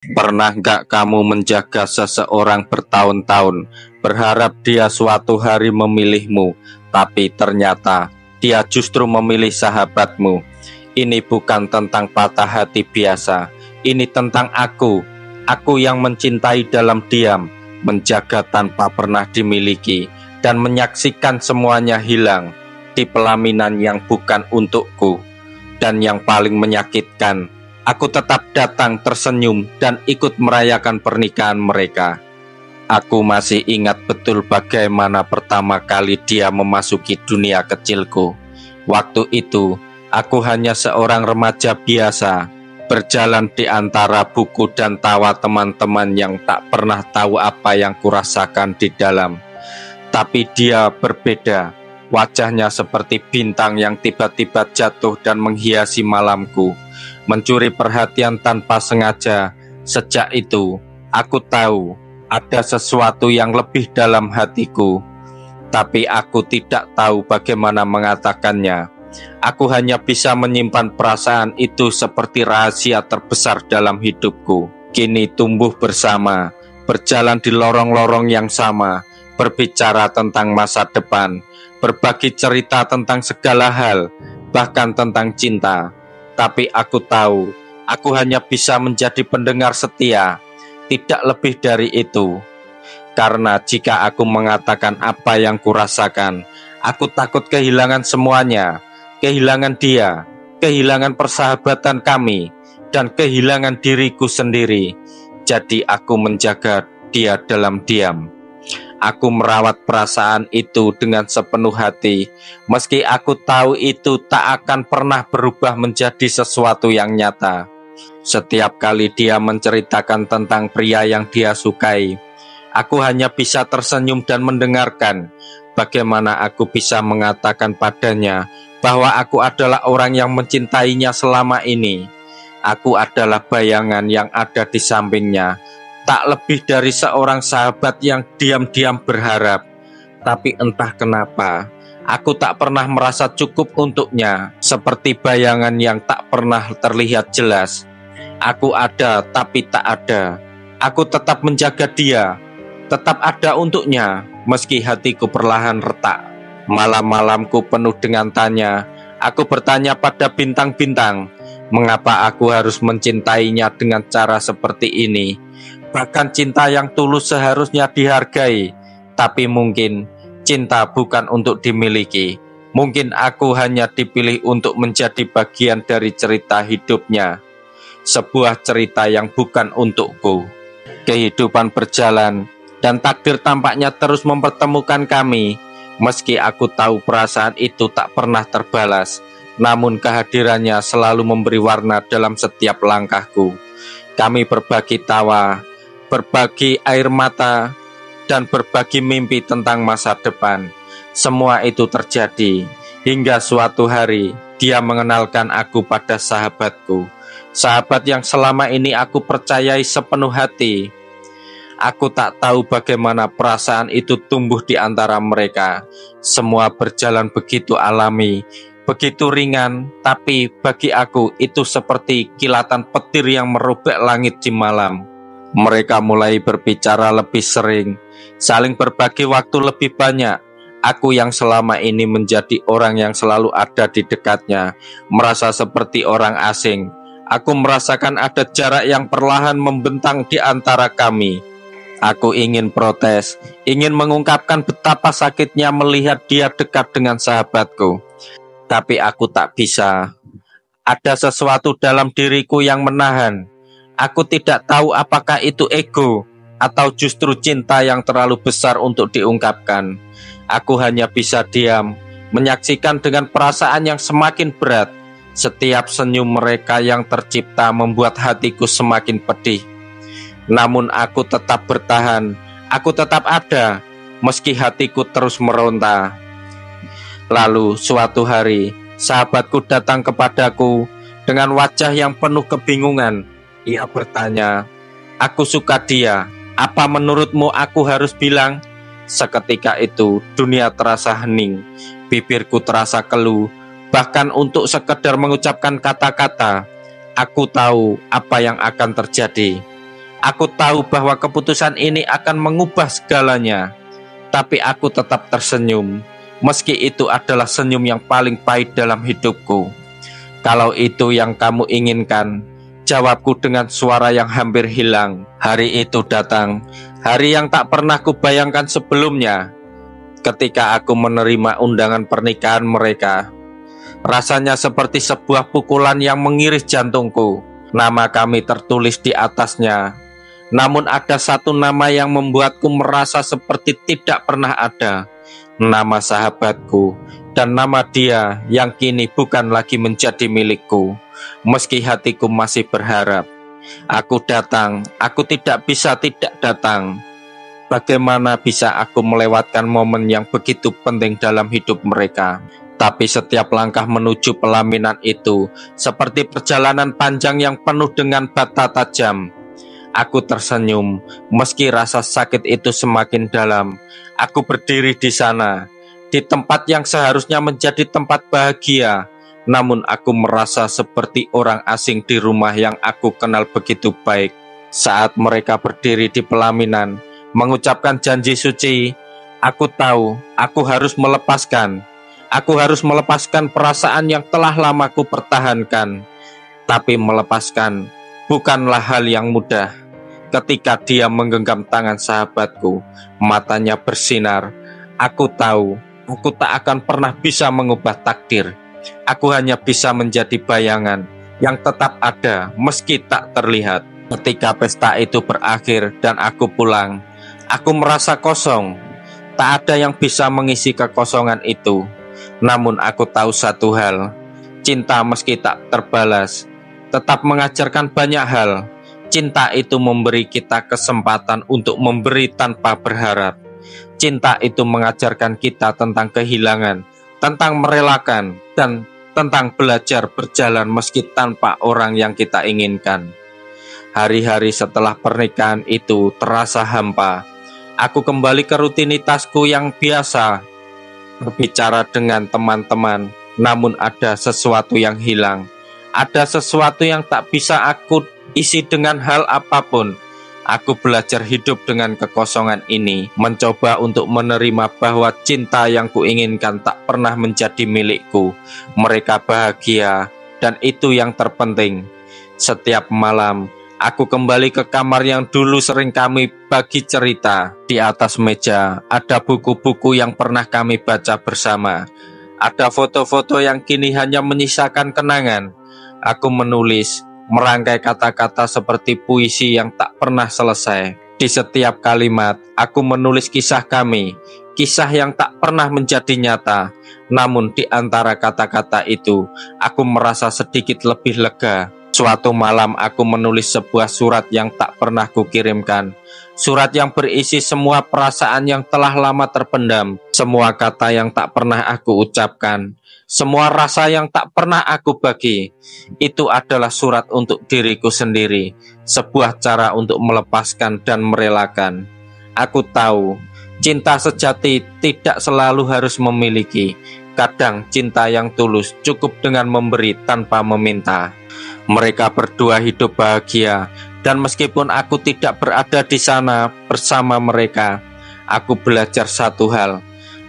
Pernah nggak kamu menjaga seseorang bertahun-tahun, berharap dia suatu hari memilihmu, tapi ternyata dia justru memilih sahabatmu? Ini bukan tentang patah hati biasa, ini tentang aku yang mencintai dalam diam, menjaga tanpa pernah dimiliki, dan menyaksikan semuanya hilang di pelaminan yang bukan untukku. Dan yang paling menyakitkan, aku tetap datang tersenyum dan ikut merayakan pernikahan mereka. Aku masih ingat betul bagaimana pertama kali dia memasuki dunia kecilku. Waktu itu, aku hanya seorang remaja biasa, berjalan di antara buku dan tawa teman-teman yang tak pernah tahu apa yang kurasakan di dalam. Tapi dia berbeda. Wajahnya seperti bintang yang tiba-tiba jatuh dan menghiasi malamku, mencuri perhatian tanpa sengaja. Sejak itu, aku tahu ada sesuatu yang lebih dalam hatiku, tapi aku tidak tahu bagaimana mengatakannya. Aku hanya bisa menyimpan perasaan itu seperti rahasia terbesar dalam hidupku. Kini tumbuh bersama, berjalan di lorong-lorong yang sama, berbicara tentang masa depan, berbagi cerita tentang segala hal, bahkan tentang cinta. Tapi aku tahu, aku hanya bisa menjadi pendengar setia, tidak lebih dari itu. Karena jika aku mengatakan apa yang kurasakan, aku takut kehilangan semuanya, kehilangan dia, kehilangan persahabatan kami, dan kehilangan diriku sendiri. Jadi aku menjaga dia dalam diam. Aku merawat perasaan itu dengan sepenuh hati, meski aku tahu itu tak akan pernah berubah menjadi sesuatu yang nyata. Setiap kali dia menceritakan tentang pria yang dia sukai, aku hanya bisa tersenyum dan mendengarkan. Bagaimana aku bisa mengatakan padanya bahwa aku adalah orang yang mencintainya selama ini? Aku adalah bayangan yang ada di sampingnya, tak lebih dari seorang sahabat yang diam-diam berharap. Tapi entah kenapa, aku tak pernah merasa cukup untuknya, seperti bayangan yang tak pernah terlihat jelas. Aku ada tapi tak ada. Aku tetap menjaga dia, tetap ada untuknya, meski hatiku perlahan retak. Malam-malamku penuh dengan tanya. Aku bertanya pada bintang-bintang, mengapa aku harus mencintainya dengan cara seperti ini? Bahkan cinta yang tulus seharusnya dihargai. Tapi mungkin cinta bukan untuk dimiliki. Mungkin aku hanya dipilih untuk menjadi bagian dari cerita hidupnya, sebuah cerita yang bukan untukku. Kehidupan berjalan, dan takdir tampaknya terus mempertemukan kami. Meski aku tahu perasaan itu tak pernah terbalas, namun kehadirannya selalu memberi warna dalam setiap langkahku. Kami berbagi tawa, berbagi air mata, dan berbagi mimpi tentang masa depan. Semua itu terjadi hingga suatu hari dia mengenalkan aku pada sahabatku, sahabat yang selama ini aku percayai sepenuh hati. Aku tak tahu bagaimana perasaan itu tumbuh di antara mereka. Semua berjalan begitu alami, begitu ringan, tapi bagi aku itu seperti kilatan petir yang merobek langit di malam. Mereka mulai berbicara lebih sering, saling berbagi waktu lebih banyak. Aku yang selama ini menjadi orang yang selalu ada di dekatnya, merasa seperti orang asing. Aku merasakan ada jarak yang perlahan membentang di antara kami. Aku ingin protes, ingin mengungkapkan betapa sakitnya melihat dia dekat dengan sahabatku. Tapi aku tak bisa. Ada sesuatu dalam diriku yang menahan. Aku tidak tahu apakah itu ego atau justru cinta yang terlalu besar untuk diungkapkan. Aku hanya bisa diam, menyaksikan dengan perasaan yang semakin berat. Setiap senyum mereka yang tercipta membuat hatiku semakin pedih. Namun aku tetap bertahan, aku tetap ada, meski hatiku terus meronta. Lalu suatu hari, sahabatku datang kepadaku dengan wajah yang penuh kebingungan. Ia bertanya, "Aku suka dia, apa menurutmu aku harus bilang?" Seketika itu, dunia terasa hening, bibirku terasa keluh. Bahkan untuk sekedar mengucapkan kata-kata, aku tahu apa yang akan terjadi. Aku tahu bahwa keputusan ini akan mengubah segalanya, tapi aku tetap tersenyum, meski itu adalah senyum yang paling pahit dalam hidupku. Kalau itu yang kamu inginkan, jawabku dengan suara yang hampir hilang. Hari itu datang, hari yang tak pernah kubayangkan sebelumnya. Ketika aku menerima undangan pernikahan mereka, rasanya seperti sebuah pukulan yang mengiris jantungku. Nama kami tertulis di atasnya, namun ada satu nama yang membuatku merasa seperti tidak pernah ada. Nama sahabatku, dan nama dia yang kini bukan lagi menjadi milikku. Meski hatiku masih berharap. Aku datang, aku tidak bisa tidak datang. Bagaimana bisa aku melewatkan momen yang begitu penting dalam hidup mereka? Tapi setiap langkah menuju pelaminan itu seperti perjalanan panjang yang penuh dengan bata tajam. Aku tersenyum, meski rasa sakit itu semakin dalam. Aku berdiri di sana, di tempat yang seharusnya menjadi tempat bahagia. Namun aku merasa seperti orang asing di rumah yang aku kenal begitu baik. Saat mereka berdiri di pelaminan, mengucapkan janji suci, aku tahu aku harus melepaskan. Aku harus melepaskan perasaan yang telah lama ku pertahankan. Tapi melepaskan bukanlah hal yang mudah. Ketika dia menggenggam tangan sahabatku, matanya bersinar. Aku tahu aku tak akan pernah bisa mengubah takdir. Aku hanya bisa menjadi bayangan yang tetap ada meski tak terlihat. Ketika pesta itu berakhir dan aku pulang, aku merasa kosong. Tak ada yang bisa mengisi kekosongan itu. Namun aku tahu satu hal, cinta meski tak terbalas tetap mengajarkan banyak hal. Cinta itu memberi kita kesempatan untuk memberi tanpa berharap. Cinta itu mengajarkan kita tentang kehilangan, tentang merelakan, dan tentang belajar berjalan meski tanpa orang yang kita inginkan. Hari-hari setelah pernikahan itu terasa hampa. Aku kembali ke rutinitasku yang biasa, berbicara dengan teman-teman, namun ada sesuatu yang hilang. Ada sesuatu yang tak bisa aku isi dengan hal apapun. Aku belajar hidup dengan kekosongan ini, mencoba untuk menerima bahwa cinta yang kuinginkan tak pernah menjadi milikku. Mereka bahagia, dan itu yang terpenting. Setiap malam, aku kembali ke kamar yang dulu sering kami bagi cerita. Di atas meja, ada buku-buku yang pernah kami baca bersama. Ada foto-foto yang kini hanya menyisakan kenangan. Aku menulis, merangkai kata-kata seperti puisi yang tak pernah selesai. Di setiap kalimat, aku menulis kisah kami, kisah yang tak pernah menjadi nyata. Namun di antara kata-kata itu, aku merasa sedikit lebih lega. Suatu malam aku menulis sebuah surat yang tak pernah kukirimkan. Surat yang berisi semua perasaan yang telah lama terpendam, semua kata yang tak pernah aku ucapkan, semua rasa yang tak pernah aku bagi. Itu adalah surat untuk diriku sendiri, sebuah cara untuk melepaskan dan merelakan. Aku tahu, cinta sejati tidak selalu harus memiliki. Kadang cinta yang tulus cukup dengan memberi tanpa meminta. Mereka berdua hidup bahagia, dan meskipun aku tidak berada di sana bersama mereka, aku belajar satu hal.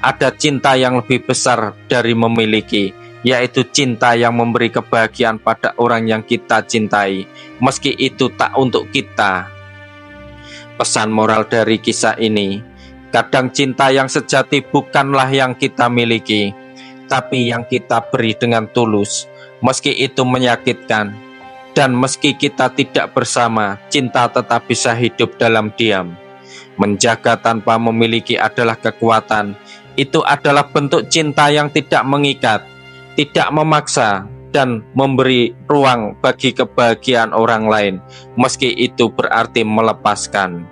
Ada cinta yang lebih besar dari memiliki, yaitu cinta yang memberi kebahagiaan pada orang yang kita cintai, meski itu tak untuk kita. Pesan moral dari kisah ini, kadang cinta yang sejati bukanlah yang kita miliki, tapi yang kita beri dengan tulus, meski itu menyakitkan. Dan meski kita tidak bersama, cinta tetap bisa hidup dalam diam. Menjaga tanpa memiliki adalah kekuatan. Itu adalah bentuk cinta yang tidak mengikat, tidak memaksa, dan memberi ruang bagi kebahagiaan orang lain, meski itu berarti melepaskan.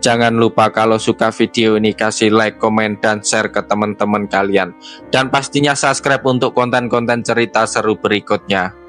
Jangan lupa kalau suka video ini kasih like, komen, dan share ke teman-teman kalian. Dan pastinya subscribe untuk konten-konten cerita seru berikutnya.